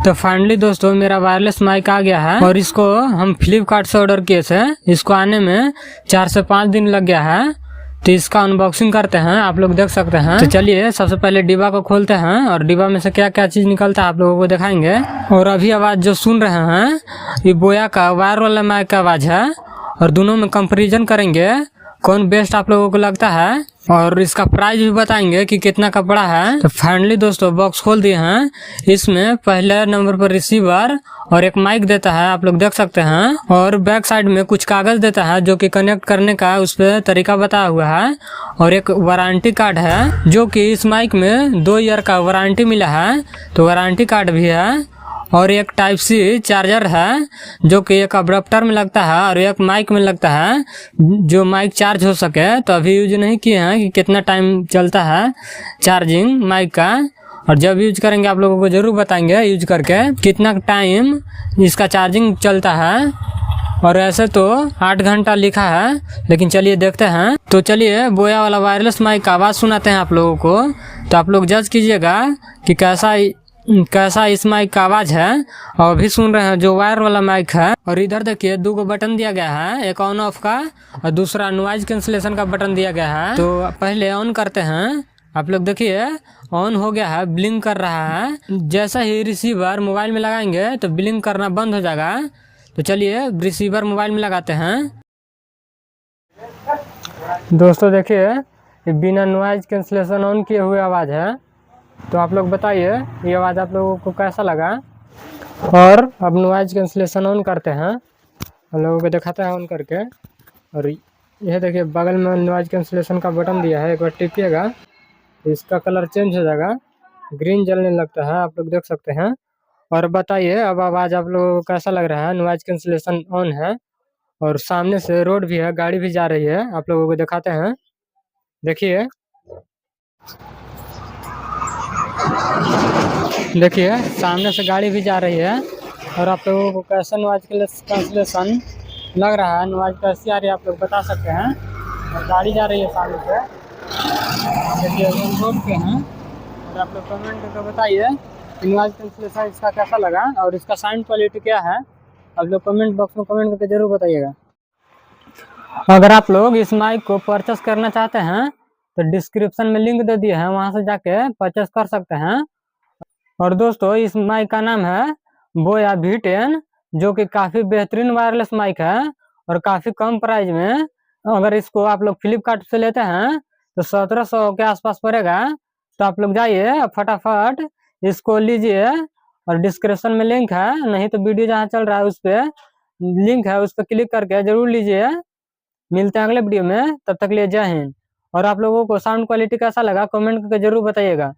तो फाइनली दोस्तों मेरा वायरलेस माइक आ गया है और इसको हम फ्लिपकार्ट से ऑर्डर किए थे। इसको आने में 4 से 5 दिन लग गया है। तो इसका अनबॉक्सिंग करते हैं, आप लोग देख सकते हैं। तो चलिए सबसे पहले डिब्बा को खोलते हैं और डिब्बा में से क्या क्या चीज निकलता है आप लोगों को दिखाएंगे। और अभी आवाज जो सुन रहे हैं ये बोया का वायर वाला माइक का आवाज है और दोनों में कंपेरिजन करेंगे कौन बेस्ट आप लोगों को लगता है और इसका प्राइस भी बताएंगे कि कितना का पड़ा है। तो फाइनली दोस्तों बॉक्स खोल दिए हैं। इसमें पहले नंबर पर रिसीवर और एक माइक देता है, आप लोग देख सकते हैं। और बैक साइड में कुछ कागज देता है जो कि कनेक्ट करने का उस पर तरीका बताया हुआ है। और एक वारंटी कार्ड है जो कि इस माइक में 2 ईयर का वारंटी मिला है, तो वारंटी कार्ड भी है। और एक टाइप सी चार्जर है जो कि एक अडैप्टर में लगता है और एक माइक में लगता है जो माइक चार्ज हो सके। तो अभी यूज नहीं किए हैं कि कितना टाइम चलता है चार्जिंग माइक का, और जब यूज करेंगे आप लोगों को जरूर बताएंगे यूज करके कितना टाइम इसका चार्जिंग चलता है। और ऐसे तो 8 घंटा लिखा है, लेकिन चलिए देखते हैं। तो चलिए बोया वाला वायरलेस माइक का आवाज़ सुनाते हैं आप लोगों को, तो आप लोग जज कीजिएगा कि कैसा इस माइक का आवाज है। और अभी सुन रहे हैं जो वायर वाला माइक है। और इधर देखिए 2 बटन दिया गया है, एक ऑन ऑफ का और दूसरा नॉइज कैंसलेशन का बटन दिया गया है। तो पहले ऑन करते हैं, आप लोग देखिए ऑन हो गया है, ब्लिंक कर रहा है। जैसा ही रिसीवर मोबाइल में लगाएंगे तो ब्लिंक करना बंद हो जाएगा। तो चलिए रिसीवर मोबाइल में लगाते हैं। दोस्तों देखिए बिना नॉइज कैंसलेशन ऑन किए हुए आवाज है। तो आप लोग बताइए ये आवाज़ आप लोगों को कैसा लगा। और अब नॉइज कैंसलेशन ऑन करते हैं, हम लोगों को दिखाते हैं ऑन करके। और यह देखिए बगल में नॉइज कैंसलेशन का बटन दिया है, एक बार टिपिएगा तो इसका कलर चेंज हो जाएगा, ग्रीन जलने लगता है, आप लोग देख सकते हैं। और बताइए अब आवाज़ आप लोगों को कैसा लग रहा है। नॉइज कैंसलेशन ऑन है और सामने से रोड भी है, गाड़ी भी जा रही है, आप लोगों को दिखाते हैं। देखिए सामने से गाड़ी भी जा रही है। और आप लोगों को कैसा नॉइज कैंसलेशन लग रहा है, नॉइज कैसी आ रही है आप लोग बता सकते हैं। और गाड़ी जा रही है सामने से, देखिए रोड पे हैं। और आप लोग कमेंट करके बताइए नॉइज कैंसलेशन इसका कैसा लगा और इसका साउंड क्वालिटी क्या है, आप लोग कमेंट बॉक्स में कमेंट करके जरूर बताइएगा। अगर आप लोग इस माइक को परचेस करना चाहते हैं तो डिस्क्रिप्शन में लिंक दे दिए हैं, वहां से जाके परचेस कर सकते हैं। और दोस्तों इस माइक का नाम है बोया V10, जो कि काफ़ी बेहतरीन वायरलेस माइक है और काफ़ी कम प्राइस में। अगर इसको आप लोग फ्लिपकार्ट से लेते हैं तो 1700 के आसपास पड़ेगा। तो आप लोग जाइए फटाफट इसको लीजिए। और डिस्क्रिप्शन में लिंक है, नहीं तो वीडियो जहाँ चल रहा है उस पर लिंक है, उस पर क्लिक करके जरूर लीजिए। मिलते हैं अगले वीडियो में, तब तक लिए जय हिंद। और आप लोगों को साउंड क्वालिटी कैसा लगा कमेंट करके जरूर बताइएगा।